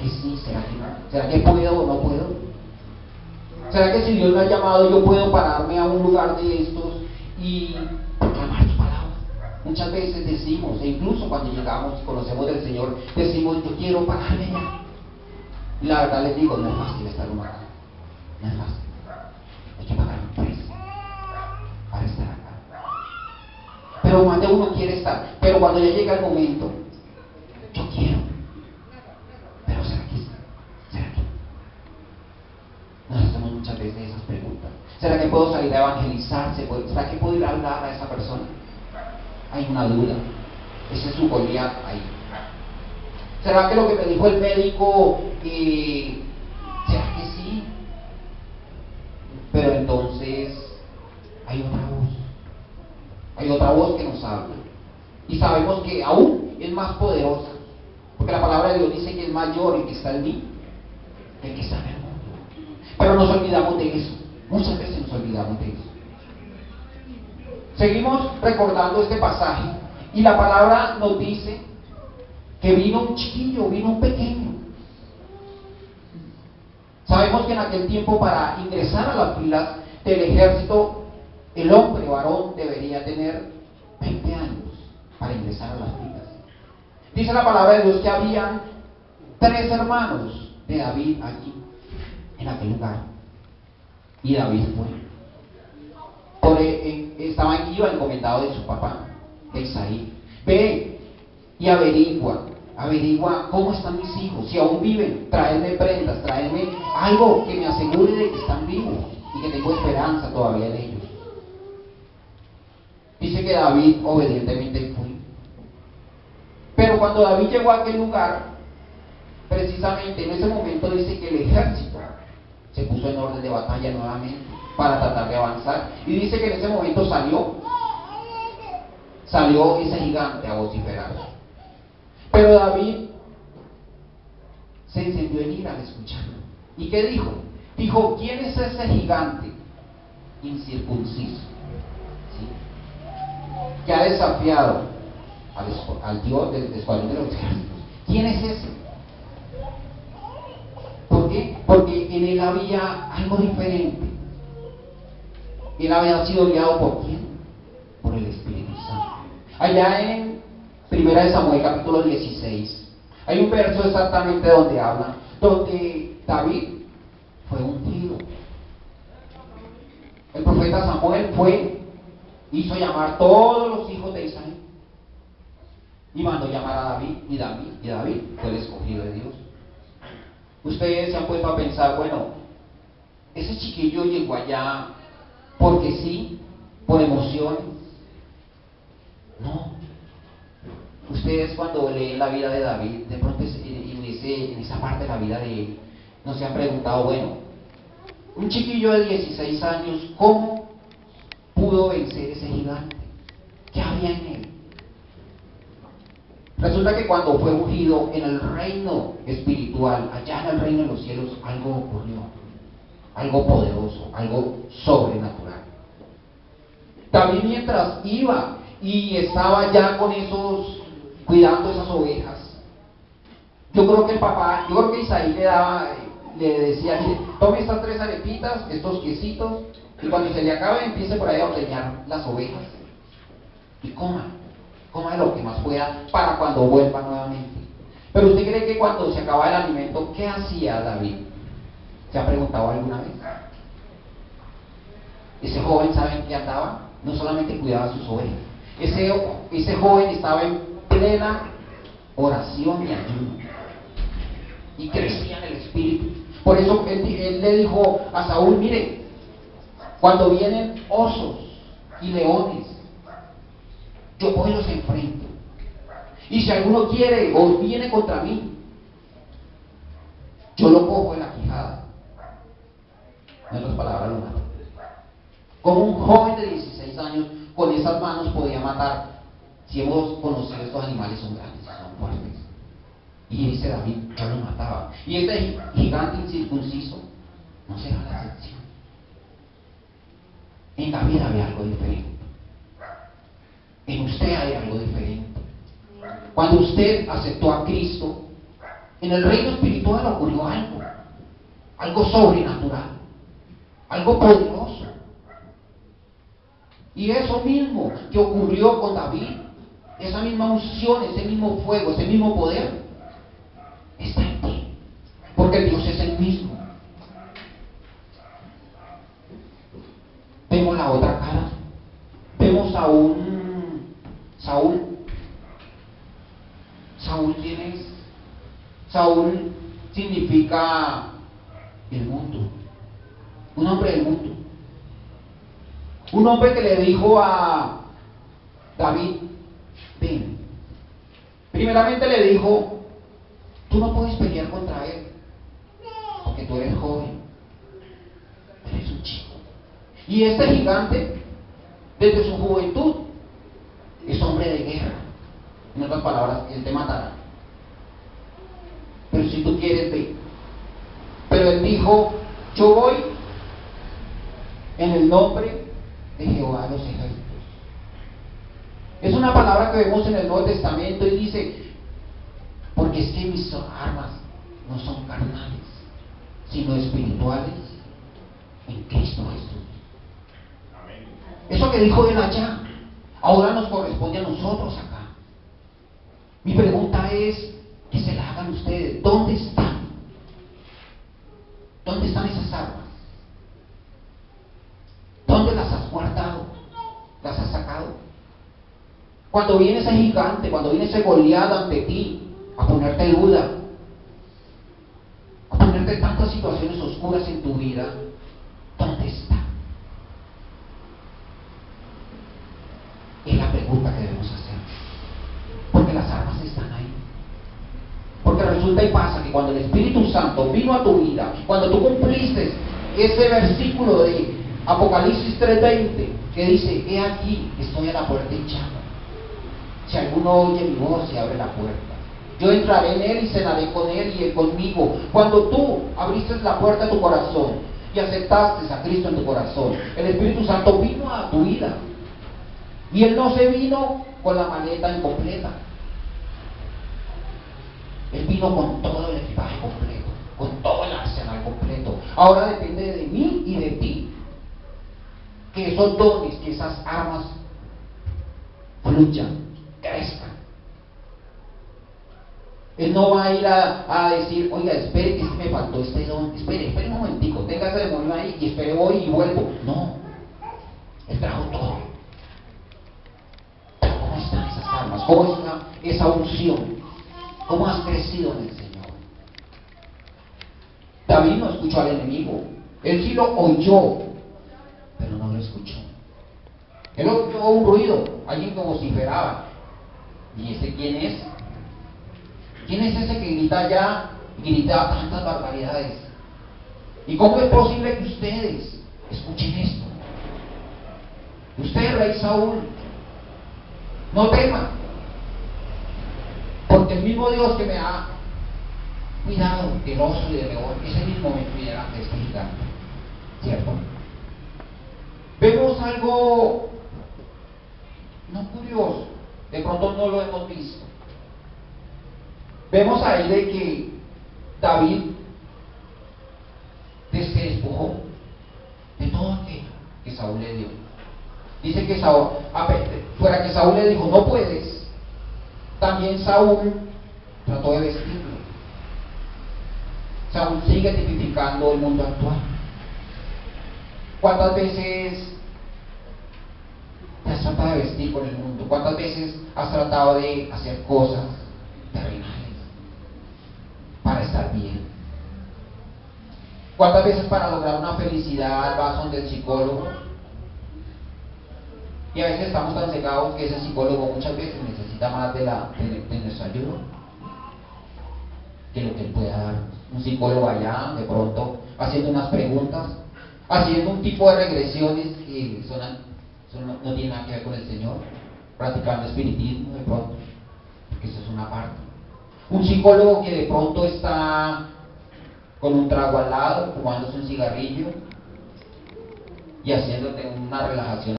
que sí? ¿Será que no? ¿Será que puedo o no puedo? ¿Será que si Dios me ha llamado yo puedo pararme a un lugar de estos y proclamar su palabra? Muchas veces decimos, e incluso cuando llegamos y conocemos del Señor, decimos, yo quiero pararme ya. Y la verdad les digo, no es fácil estar uno acá. No es fácil. Hay que pagar un precio para estar acá. Pero más de uno quiere estar. Pero cuando ya llega el momento, yo quiero. Pero ¿será que sí? ¿Será que? Nos hacemos muchas veces esas preguntas. ¿Será que puedo salir a evangelizar? ¿Será que puedo ir a hablar a esa persona? Hay una duda. Ese es su Goliat ahí. ¿Será que lo que me dijo el médico, será que sí? Pero entonces hay otra voz. Hay otra voz que nos habla. Y sabemos que aún es más poderosa. Porque la palabra de Dios dice que es mayor el que está en mí que el que está en el mundo. Pero nos olvidamos de eso. Muchas veces nos olvidamos de eso. Seguimos recordando este pasaje. Y la palabra nos dice que vino un chiquillo, vino un pequeño. Sabemos que en aquel tiempo para ingresar a las filas del ejército, el hombre varón debería tener 20 años para ingresar a las filas. Dice la palabra de Dios que habían 3 hermanos de David allí, en aquel lugar. Y David fue. Iba encomendado de su papá, de Isaí. Ve y averigua cómo están mis hijos, si aún viven, tráeme prendas, tráeme algo que me asegure de que están vivos y que tengo esperanza todavía en ellos. Dice que David obedientemente fue. Pero cuando David llegó a aquel lugar, precisamente en ese momento dice que el ejército se puso en orden de batalla nuevamente para tratar de avanzar. Y dice que en ese momento salió ese gigante a vociferar. Pero David se encendió en ira al escucharlo. ¿Y qué dijo? Dijo, ¿quién es ese gigante incircunciso? ¿Sí? Que ha desafiado al Dios del escuadrón de los ejércitos. ¿Quién es ese? ¿Por qué? Porque en él había algo diferente. Él había sido guiado ¿por quién? Por el Espíritu Santo. Allá en 1 Samuel capítulo 16 hay un verso exactamente donde David fue ungido. El profeta Samuel hizo llamar todos los hijos de Israel y mandó llamar a David, y David fue el escogido de Dios. Ustedes se han puesto a pensar, bueno, ese chiquillo llegó allá porque sí, por emociones. No. Ustedes cuando leen la vida de David, de pronto en esa parte de la vida de él, no se han preguntado, bueno, un chiquillo de 16 años, ¿cómo pudo vencer ese gigante? ¿Qué había en él? Resulta que cuando fue ungido en el reino espiritual, allá en el reino de los cielos, algo ocurrió, algo poderoso, algo sobrenatural. David mientras iba y estaba ya cuidando esas ovejas, yo creo que Isaí le decía, mire, tome estas 3 arepitas, estos quesitos, y cuando se le acabe empiece por ahí a ordeñar las ovejas y coma lo que más pueda para cuando vuelva nuevamente. Pero usted cree que cuando se acaba el alimento, ¿qué hacía David? ¿Se ha preguntado alguna vez? Ese joven, ¿saben qué andaba? No solamente cuidaba sus ovejas, ese joven estaba en plena oración y ayuno y crecía en el espíritu. Por eso él le dijo a Saúl, mire, cuando vienen osos y leones, yo voy y los enfrento, y si alguno quiere o viene contra mí, yo lo cojo en la quijada. En otras palabras, lo mato. Como un joven de 16 años con esas manos podía matar. Si hemos conocido, estos animales son grandes, son fuertes. Y dice David, yo lo mataba. Y este gigante incircunciso no será la excepción. En David había algo diferente. En usted hay algo diferente. Cuando usted aceptó a Cristo, En el reino espiritual ocurrió algo sobrenatural, algo poderoso. Y eso mismo que ocurrió con David, esa misma unción, ese mismo fuego, ese mismo poder, está en ti, porque Dios es el mismo. Vemos la otra cara, vemos a un Saúl. ¿Saúl quién es? Saúl significa el mundo, un hombre del mundo, un hombre que le dijo a David: ven. Primeramente le dijo: tú no puedes pelear contra él, porque tú eres joven, eres un chico. Y este gigante, desde su juventud, es hombre de guerra. En otras palabras, él te matará. Pero si tú quieres, ve. Pero él dijo: yo voy en el nombre de Jehová de los ejércitos. Es una palabra que vemos en el Nuevo Testamento y dice: porque es que mis armas no son carnales, sino espirituales en Cristo Jesús. Eso que dijo él allá, ahora nos corresponde a nosotros acá. Mi pregunta es, que se la hagan ustedes: ¿dónde están? ¿Dónde están esas armas? ¿Dónde las has guardado? ¿Las has sacado? Cuando viene ese gigante, cuando viene ese Goliat ante ti, a ponerte duda, a ponerte tantas situaciones oscuras en tu vida, ¿dónde está? Es la pregunta que debemos hacer, porque las armas están ahí. Porque resulta y pasa que cuando el Espíritu Santo vino a tu vida, cuando tú cumpliste ese versículo de Apocalipsis 3:20, que dice: he aquí, estoy a la puerta y llamo. Si alguno oye mi voz, se abre la puerta. Yo entraré en él y cenaré con él y él conmigo. Cuando tú abriste la puerta de tu corazón y aceptaste a Cristo en tu corazón, el Espíritu Santo vino a tu vida. Y él no se vino con la maleta incompleta. Él vino con todo el equipaje completo, con todo el arsenal completo. Ahora depende de mí y de ti que esos dones, que esas armas fluyan, crezcan. Él no va a ir a decir: oiga, espere que me faltó este don, espere un momentico, tenga ese demonio ahí y espere, voy y vuelvo. No, él trajo todo. Pero ¿cómo están esas armas? ¿Cómo está esa unción? ¿Cómo has crecido en el Señor? David no escuchó al enemigo. Él sí lo oyó, pero no lo escuchó. Él oyó un ruido, alguien que vociferaba. ¿Y ese quién es? ¿Quién es ese que grita allá y grita tantas barbaridades? ¿Y cómo es posible que ustedes escuchen esto? Usted, rey Saúl, no tema, porque el mismo Dios que me ha cuidado del oso y del león, ese mismo me cuidará de este gigante. ¿Cierto? Vemos algo no curioso, de pronto no lo hemos visto. Vemos ahí de que David se despojó de todo aquello que Saúl le dio. Dice que Saúl, fuera que Saúl le dijo: no puedes, también Saúl trató de vestirlo. Saúl sigue tipificando el mundo actual. ¿Cuántas veces te has tratado de vestir con el mundo? ¿Cuántas veces has tratado de hacer cosas terrenales para estar bien? ¿Cuántas veces para lograr una felicidad vas donde el psicólogo? Y a veces estamos tan cegados que ese psicólogo muchas veces necesita más de nuestra ayuda que lo que él pueda dar. Un psicólogo allá, de pronto, haciendo unas preguntas, haciendo un tipo de regresiones que no tienen nada que ver con el Señor, practicando espiritismo de pronto, porque eso es una parte. Un psicólogo que de pronto está con un trago al lado, fumándose un cigarrillo y haciéndote una relajación